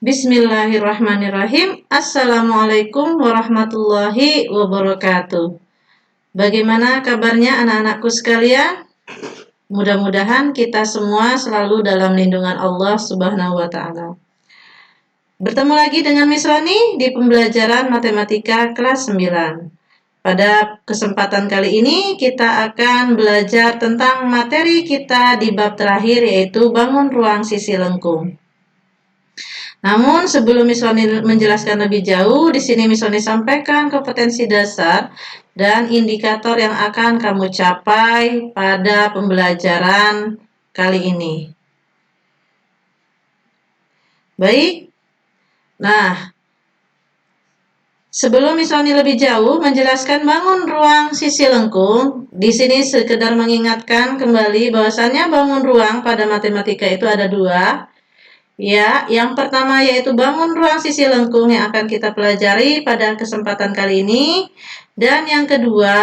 Bismillahirrahmanirrahim. Assalamualaikum warahmatullahi wabarakatuh. Bagaimana kabarnya anak-anakku sekalian? Mudah-mudahan kita semua selalu dalam lindungan Allah Subhanahu wa Ta'ala. Bertemu lagi dengan Miss Roni di pembelajaran matematika kelas 9. Pada kesempatan kali ini kita akan belajar tentang materi kita di bab terakhir, yaitu bangun ruang sisi lengkung. Namun sebelum Miss Roni menjelaskan lebih jauh, di sini Miss Roni sampaikan kompetensi dasar dan indikator yang akan kamu capai pada pembelajaran kali ini. Baik. Nah, sebelum Miss Roni lebih jauh menjelaskan bangun ruang sisi lengkung, di sini sekedar mengingatkan kembali bahwasannya bangun ruang pada matematika itu ada dua. Ya, yang pertama yaitu bangun ruang sisi lengkung yang akan kita pelajari pada kesempatan kali ini. Dan yang kedua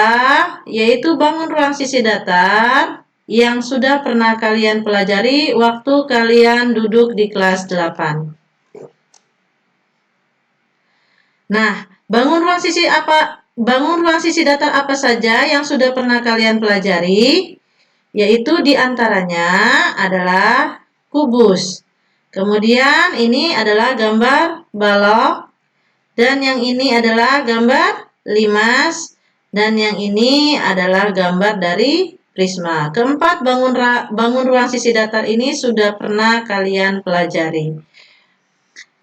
yaitu bangun ruang sisi datar yang sudah pernah kalian pelajari waktu kalian duduk di kelas 8. Nah, bangun ruang sisi datar apa saja yang sudah pernah kalian pelajari? Yaitu diantaranya adalah kubus. Kemudian ini adalah gambar balok, dan yang ini adalah gambar limas, dan yang ini adalah gambar dari prisma. Keempat bangun ruang sisi datar ini sudah pernah kalian pelajari.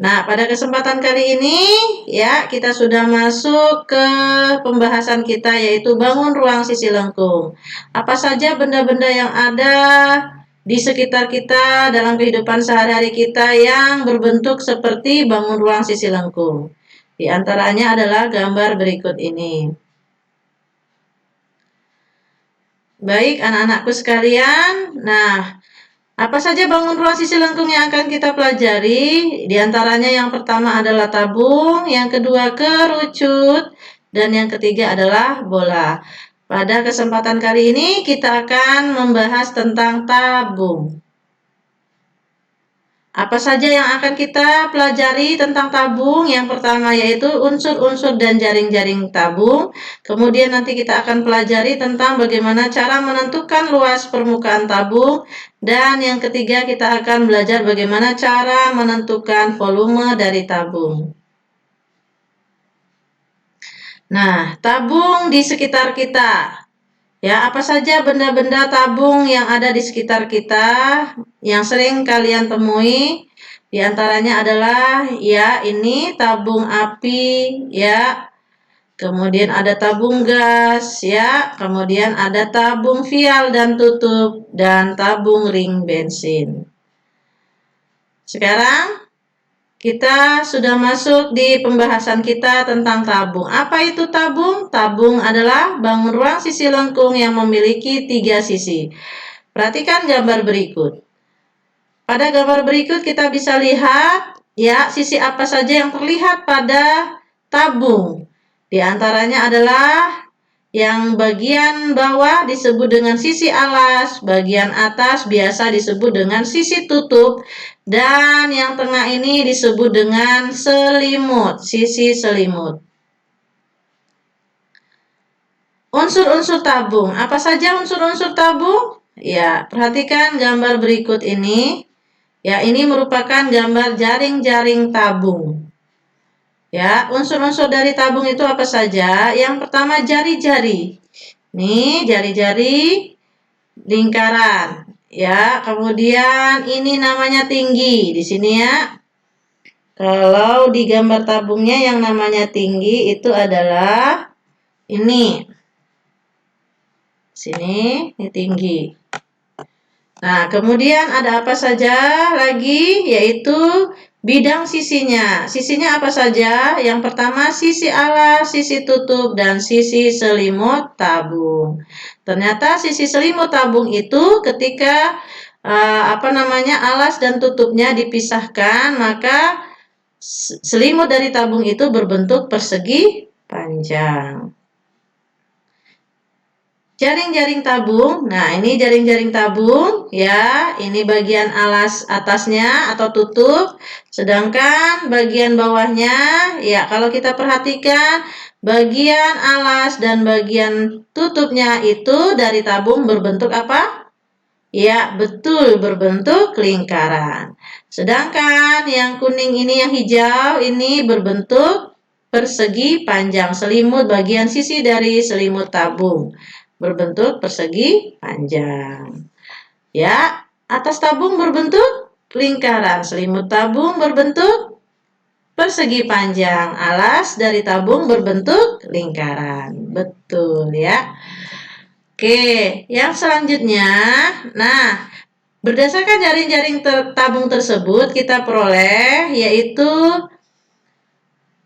Nah, pada kesempatan kali ini ya kita sudah masuk ke pembahasan kita, yaitu bangun ruang sisi lengkung. Apa saja benda-benda yang ada di sekitar kita dalam kehidupan sehari-hari kita yang berbentuk seperti bangun ruang sisi lengkung. Di antaranya adalah gambar berikut ini. Baik anak-anakku sekalian, nah apa saja bangun ruang sisi lengkung yang akan kita pelajari? Di antaranya yang pertama adalah tabung, yang kedua kerucut, dan yang ketiga adalah bola. Pada kesempatan kali ini kita akan membahas tentang tabung. Apa saja yang akan kita pelajari tentang tabung? Yang pertama yaitu unsur-unsur dan jaring-jaring tabung. Kemudian nanti kita akan pelajari tentang bagaimana cara menentukan luas permukaan tabung. Dan yang ketiga kita akan belajar bagaimana cara menentukan volume dari tabung. Nah, tabung di sekitar kita. Ya, apa saja benda-benda tabung yang ada di sekitar kita yang sering kalian temui? Di antaranya adalah ya ini tabung api ya. Kemudian ada tabung gas ya, kemudian ada tabung vial dan tutup dan tabung ring bensin. Sekarang kita sudah masuk di pembahasan kita tentang tabung. Apa itu tabung? Tabung adalah bangun ruang sisi lengkung yang memiliki 3 sisi. Perhatikan gambar berikut. Pada gambar berikut kita bisa lihat ya sisi apa saja yang terlihat pada tabung. Di antaranya adalah yang bagian bawah disebut dengan sisi alas, bagian atas biasa disebut dengan sisi tutup, dan yang tengah ini disebut dengan selimut, sisi selimut. Unsur-unsur tabung. Apa saja unsur-unsur tabung? Ya, perhatikan gambar berikut ini. Ya, ini merupakan gambar jaring-jaring tabung. Ya, unsur-unsur dari tabung itu apa saja? Yang pertama jari-jari. Nih, jari-jari lingkaran. Ya, kemudian ini namanya tinggi di sini ya. Kalau di gambar tabungnya yang namanya tinggi itu adalah ini. Sini, ini tinggi. Nah, kemudian ada apa saja lagi? Yaitu bidang sisinya. Sisinya apa saja? Yang pertama sisi alas, sisi tutup, dan sisi selimut tabung. Ternyata sisi selimut tabung itu ketika alas dan tutupnya dipisahkan, maka selimut dari tabung itu berbentuk persegi panjang. Jaring-jaring tabung. Nah, ini jaring-jaring tabung ya. Ini bagian alas atasnya atau tutup. Sedangkan bagian bawahnya ya, kalau kita perhatikan bagian alas dan bagian tutupnya itu dari tabung berbentuk apa? Ya, betul, berbentuk lingkaran. Sedangkan yang kuning ini, yang hijau ini berbentuk persegi panjang. Selimut bagian sisi dari selimut tabung berbentuk persegi panjang. Ya, atas tabung berbentuk lingkaran, selimut tabung berbentuk persegi panjang, alas dari tabung berbentuk lingkaran. Betul ya. Oke, yang selanjutnya, nah, berdasarkan jaring-jaring tabung tersebut kita peroleh yaitu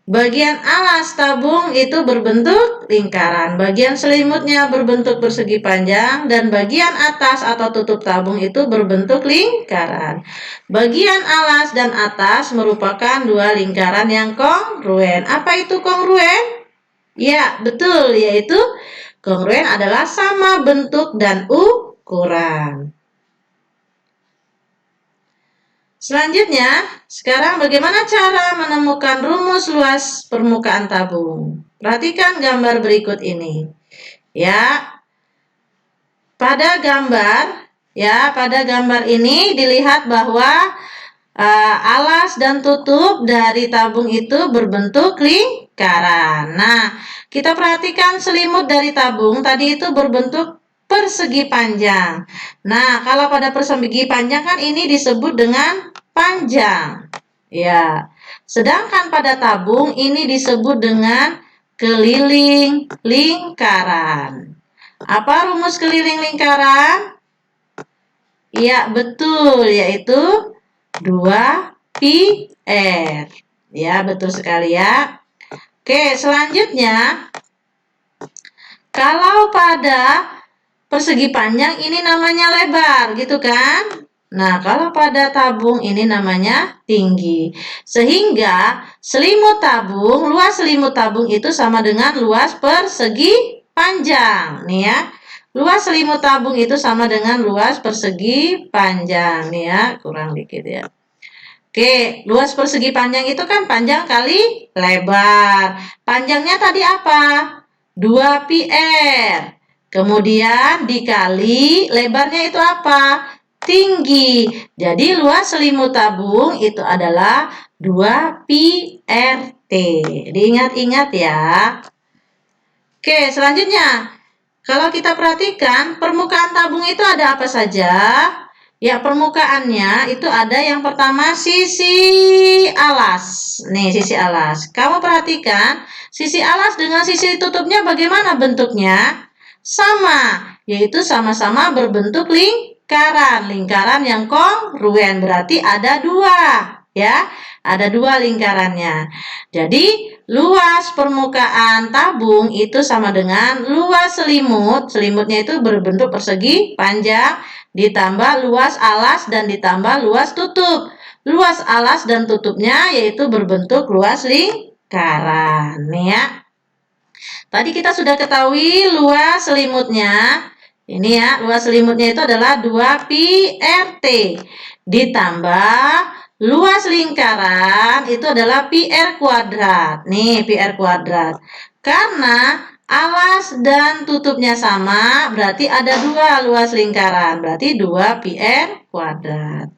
bagian alas tabung itu berbentuk lingkaran, bagian selimutnya berbentuk persegi panjang, dan bagian atas atau tutup tabung itu berbentuk lingkaran. Bagian alas dan atas merupakan dua lingkaran yang kongruen. Apa itu kongruen? Ya, betul, yaitu kongruen adalah sama bentuk dan ukuran. Selanjutnya, sekarang bagaimana cara menemukan rumus luas permukaan tabung? Perhatikan gambar berikut ini. Ya, pada gambar ini dilihat bahwa alas dan tutup dari tabung itu berbentuk lingkaran. Nah, kita perhatikan selimut dari tabung tadi itu berbentuk persegi panjang. Nah, kalau pada persegi panjang kan ini disebut dengan panjang. Ya. Sedangkan pada tabung ini disebut dengan keliling lingkaran. Apa rumus keliling lingkaran? Ya, betul, yaitu 2pi R. Ya, betul sekali ya. Oke, selanjutnya kalau pada persegi panjang ini namanya lebar, gitu kan? Nah, kalau pada tabung ini namanya tinggi. Sehingga luas selimut tabung itu sama dengan luas persegi panjang. Nih ya. Luas selimut tabung itu sama dengan luas persegi panjang. Nih ya, kurang dikit ya. Oke, luas persegi panjang itu kan panjang kali lebar. Panjangnya tadi apa? 2pi R. Kemudian dikali lebarnya itu apa? Tinggi. Jadi luas selimut tabung itu adalah 2pi RT. Diingat-ingat ya. Oke, selanjutnya. Kalau kita perhatikan, permukaan tabung itu ada apa saja? Ya, permukaannya itu ada yang pertama sisi alas. Nih, sisi alas. Kamu perhatikan, sisi alas dengan sisi tutupnya bagaimana bentuknya? Sama, yaitu sama-sama berbentuk lingkaran. Lingkaran yang kongruen, berarti ada dua. Ya, ada dua lingkarannya. Jadi, luas permukaan tabung itu sama dengan luas selimut. Selimutnya itu berbentuk persegi panjang ditambah luas alas dan ditambah luas tutup. Luas alas dan tutupnya yaitu berbentuk luas lingkaran. Nih ya. Tadi kita sudah ketahui luas selimutnya. Ini ya, luas selimutnya itu adalah 2pi RT. Ditambah luas lingkaran itu adalah pi R kuadrat. Nih, pi R kuadrat. Karena alas dan tutupnya sama, berarti ada dua luas lingkaran. Berarti 2pi R kuadrat.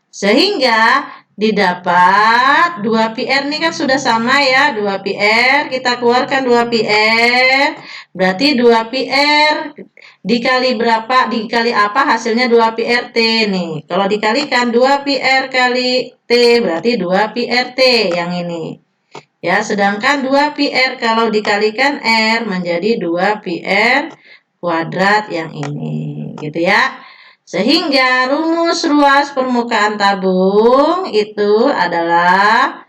Sehingga didapat 2pi R ini kan sudah sama ya, 2pi R, kita keluarkan 2pi R, berarti 2pi R dikali berapa, dikali apa hasilnya 2pi RT nih. Kalau dikalikan 2pi R kali T berarti 2pi RT yang ini. Ya, sedangkan 2pi R kalau dikalikan R menjadi 2pi R kuadrat yang ini, gitu ya. Sehingga rumus ruas permukaan tabung itu adalah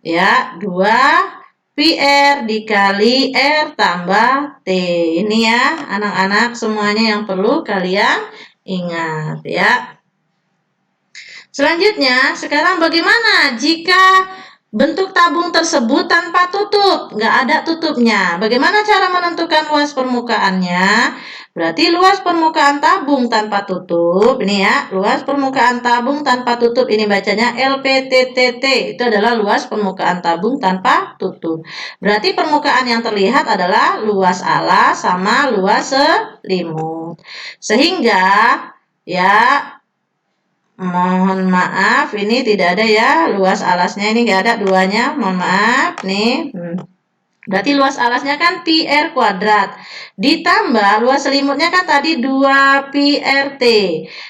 ya 2πr dikali R tambah T. Ini ya anak-anak semuanya yang perlu kalian ingat ya. Selanjutnya, sekarang bagaimana jika bentuk tabung tersebut tanpa tutup? Nggak ada tutupnya. Bagaimana cara menentukan luas permukaannya? Berarti luas permukaan tabung tanpa tutup, ini ya, luas permukaan tabung tanpa tutup, ini bacanya LPTTT, itu adalah luas permukaan tabung tanpa tutup. Berarti permukaan yang terlihat adalah luas alas sama luas selimut. Sehingga, ya, mohon maaf, ini tidak ada ya, luas alasnya ini nggak ada duanya, mohon maaf nih. Berarti luas alasnya kan πr kuadrat, ditambah luas selimutnya kan tadi 2πrt.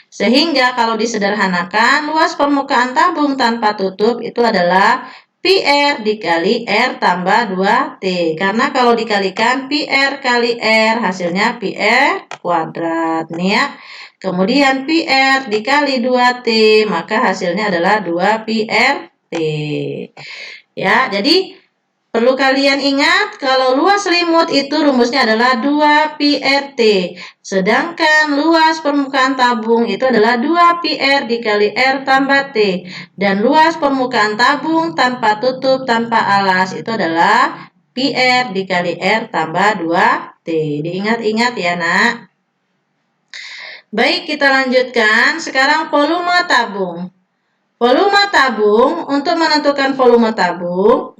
Sehingga kalau disederhanakan, luas permukaan tabung tanpa tutup itu adalah πr dikali R tambah 2T. Karena kalau dikalikan πr kali R hasilnya πr kuadrat. Nih ya. Kemudian πr dikali 2T, maka hasilnya adalah 2πrt. Ya, jadi perlu kalian ingat kalau luas selimut itu rumusnya adalah 2πrt. Sedangkan luas permukaan tabung itu adalah 2πr dikali R tambah T. Dan luas permukaan tabung tanpa tutup, tanpa alas itu adalah πr dikali R tambah 2T. Diingat-ingat ya nak. Baik, kita lanjutkan. Sekarang volume tabung. Volume tabung, untuk menentukan volume tabung,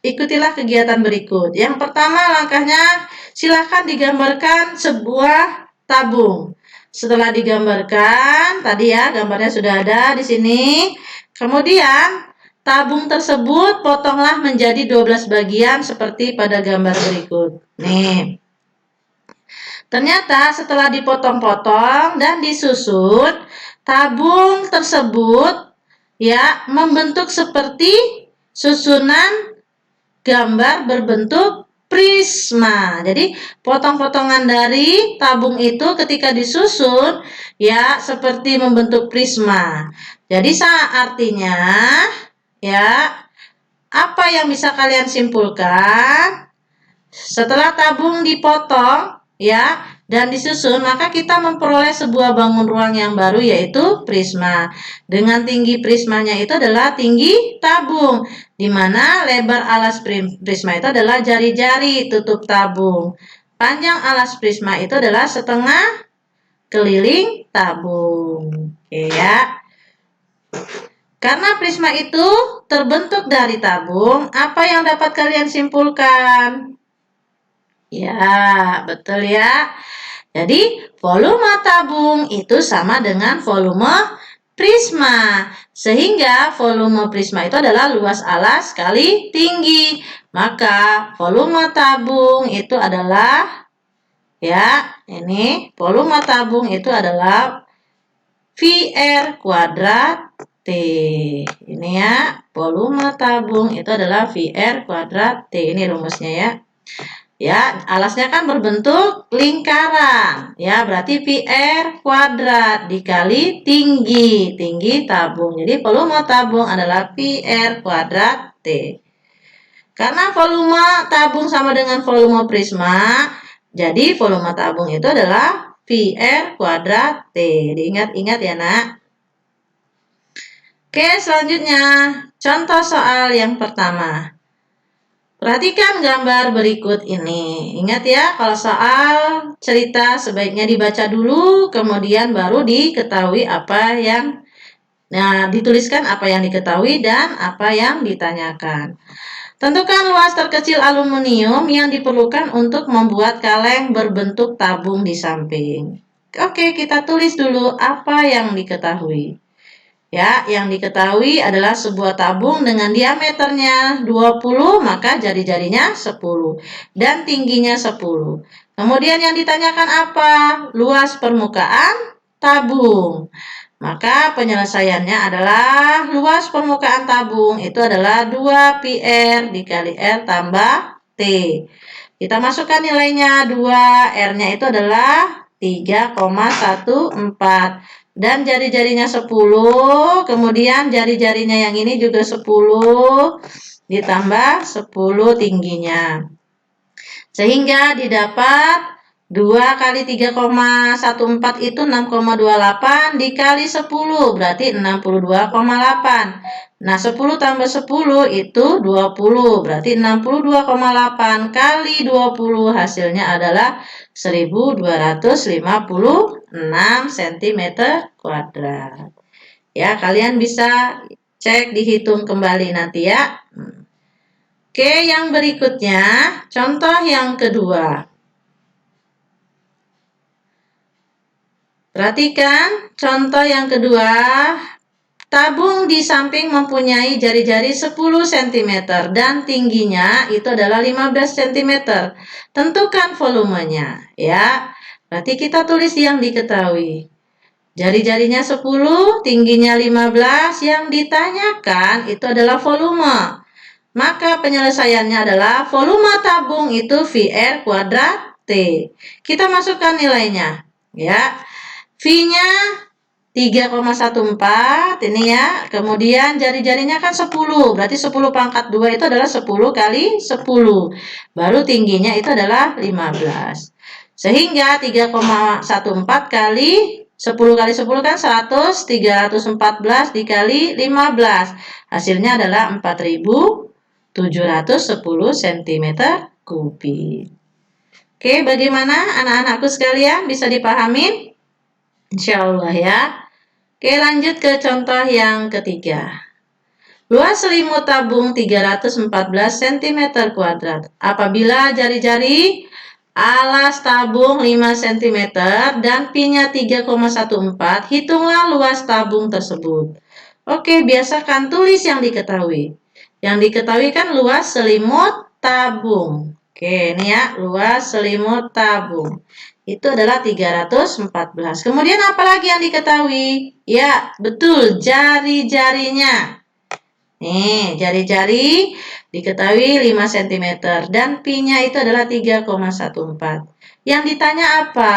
ikutilah kegiatan berikut. Yang pertama langkahnya, silahkan digambarkan sebuah tabung. Setelah digambarkan, tadi ya gambarnya sudah ada di sini. Kemudian, tabung tersebut potonglah menjadi 12 bagian seperti pada gambar berikut. Nih. Ternyata setelah dipotong-potong dan disusun, tabung tersebut ya membentuk seperti susunan gambar berbentuk prisma. Jadi potong-potongan dari tabung itu ketika disusun ya seperti membentuk prisma. Jadi artinya ya apa yang bisa kalian simpulkan? Setelah tabung dipotong ya dan disusun, maka kita memperoleh sebuah bangun ruang yang baru yaitu prisma. Dengan tinggi prismanya itu adalah tinggi tabung, di mana lebar alas prisma itu adalah jari-jari tutup tabung. Panjang alas prisma itu adalah setengah keliling tabung. Oke ya. Karena prisma itu terbentuk dari tabung, apa yang dapat kalian simpulkan? Ya, betul ya. Jadi, volume tabung itu sama dengan volume prisma. Sehingga volume prisma itu adalah luas alas kali tinggi. Maka, volume tabung itu adalah, ya, ini volume tabung itu adalah VR kuadrat T. Ini ya, volume tabung itu adalah VR kuadrat T. Ini rumusnya ya. Ya, alasnya kan berbentuk lingkaran. Ya, berarti PR kuadrat dikali tinggi tabung. Jadi volume tabung adalah PR kuadrat T. Karena volume tabung sama dengan volume prisma, jadi volume tabung itu adalah PR kuadrat T. Diingat-ingat ya nak. Oke, selanjutnya contoh soal yang pertama. Perhatikan gambar berikut ini. Ingat ya, kalau soal cerita sebaiknya dibaca dulu, kemudian baru diketahui apa yang, dituliskan apa yang diketahui dan apa yang ditanyakan. Tentukan luas terkecil aluminium yang diperlukan untuk membuat kaleng berbentuk tabung di samping. Oke, kita tulis dulu apa yang diketahui. Ya, yang diketahui adalah sebuah tabung dengan diameternya 20, maka jari-jarinya 10 dan tingginya 10. Kemudian yang ditanyakan apa? Luas permukaan tabung. Maka penyelesaiannya adalah luas permukaan tabung itu adalah 2πr dikali R tambah T. Kita masukkan nilainya 2, R-nya itu adalah 3,14. Dan jari-jarinya 10, kemudian jari-jarinya yang ini juga 10, ditambah 10 tingginya. Sehingga didapat 2 kali 3,14 itu 6,28 dikali 10, berarti 62,8. Nah, 10 tambah 10 itu 20, berarti 62,8 kali 20 hasilnya adalah 1256 cm kuadrat. Ya, kalian bisa cek dihitung kembali nanti ya. Oke, yang berikutnya, contoh yang kedua. Perhatikan contoh yang kedua. Tabung di samping mempunyai jari-jari 10 cm dan tingginya itu adalah 15 cm. Tentukan volumenya, ya. Berarti kita tulis yang diketahui. Jari-jarinya 10, tingginya 15, yang ditanyakan itu adalah volume. Maka penyelesaiannya adalah volume tabung itu VR kuadrat T. Kita masukkan nilainya, ya. V-nya 3,14 ini ya. Kemudian jari-jarinya kan 10. Berarti 10 pangkat 2 itu adalah 10 kali 10. Baru tingginya itu adalah 15. Sehingga 3,14 kali 10 kali 10 kan 100, 314 dikali 15. Hasilnya adalah 4.710 cm kubik. Oke, bagaimana anak-anakku sekalian? Bisa dipahamin? Insya Allah ya. Oke, lanjut ke contoh yang ketiga. Luas selimut tabung 314 cm kuadrat. Apabila jari-jari alas tabung 5 cm dan pi-nya 3,14, hitunglah luas tabung tersebut. Oke, biasakan tulis yang diketahui. Yang diketahui kan luas selimut tabung. Oke, ini ya, luas selimut tabung. Itu adalah 314. Kemudian apa lagi yang diketahui? Ya, betul, jari-jarinya. Nih, jari-jari diketahui 5 cm dan pi-nya itu adalah 3,14. Yang ditanya apa?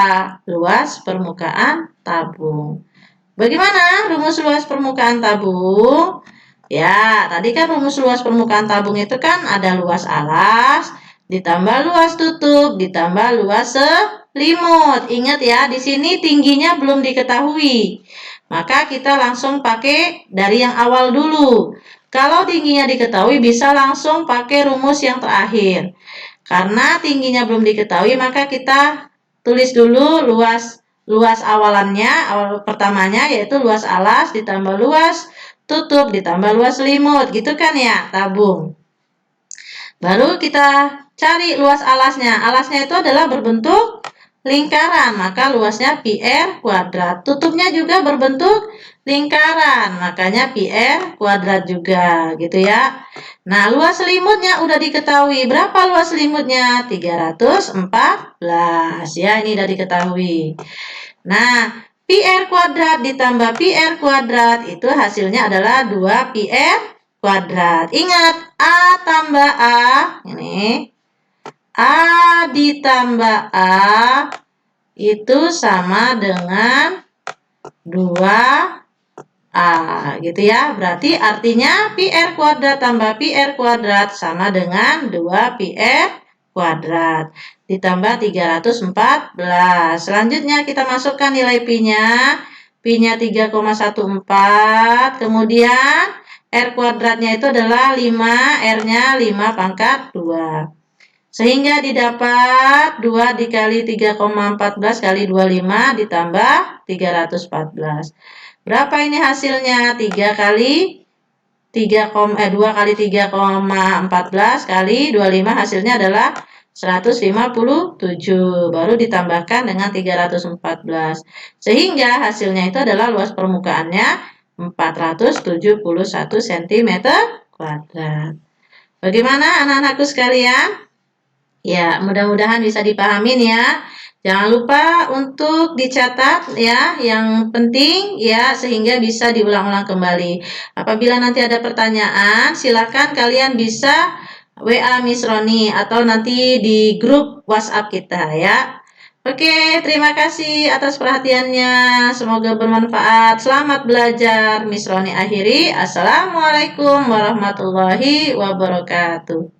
Luas permukaan tabung. Bagaimana rumus luas permukaan tabung? Ya, tadi kan rumus luas permukaan tabung itu kan ada luas alas, ditambah luas tutup, ditambah luas selimut. Ingat ya, di sini tingginya belum diketahui. Maka kita langsung pakai dari yang awal dulu. Kalau tingginya diketahui bisa langsung pakai rumus yang terakhir. Karena tingginya belum diketahui maka kita tulis dulu luas awalannya, awal pertamanya yaitu luas alas ditambah luas tutup ditambah luas selimut, gitu kan ya, tabung. Baru kita cari luas alasnya. Alasnya itu adalah berbentuk lingkaran, maka luasnya PR kuadrat. Tutupnya juga berbentuk lingkaran, makanya PR kuadrat juga, gitu ya. Nah, luas selimutnya udah diketahui. Berapa luas selimutnya? 314. Ya, ini udah diketahui. Nah, PR kuadrat ditambah PR kuadrat itu hasilnya adalah 2PR kuadrat. Ingat, A tambah A, ini A ditambah A itu sama dengan 2A, gitu ya. Berarti artinya PR kuadrat tambah PR kuadrat sama dengan 2PR kuadrat. Ditambah 314. Selanjutnya kita masukkan nilai pi-nya. Pi-nya 3,14. Kemudian R kuadratnya itu adalah 5, R-nya 5 pangkat 2. Sehingga didapat 2 dikali 3,14 kali 25 ditambah 314. Berapa ini hasilnya? 2 kali 3,14 kali 25 hasilnya adalah 157. Baru ditambahkan dengan 314. Sehingga hasilnya itu adalah luas permukaannya 471 cm kuadrat. Bagaimana anak-anakku sekalian? Ya, mudah-mudahan bisa dipahamin ya. Jangan lupa untuk dicatat ya, yang penting ya, sehingga bisa diulang-ulang kembali. Apabila nanti ada pertanyaan, silakan kalian bisa WA Miss Roni atau nanti di grup WhatsApp kita ya. Oke, terima kasih atas perhatiannya. Semoga bermanfaat. Selamat belajar. Miss Roni akhiri. Assalamualaikum warahmatullahi wabarakatuh.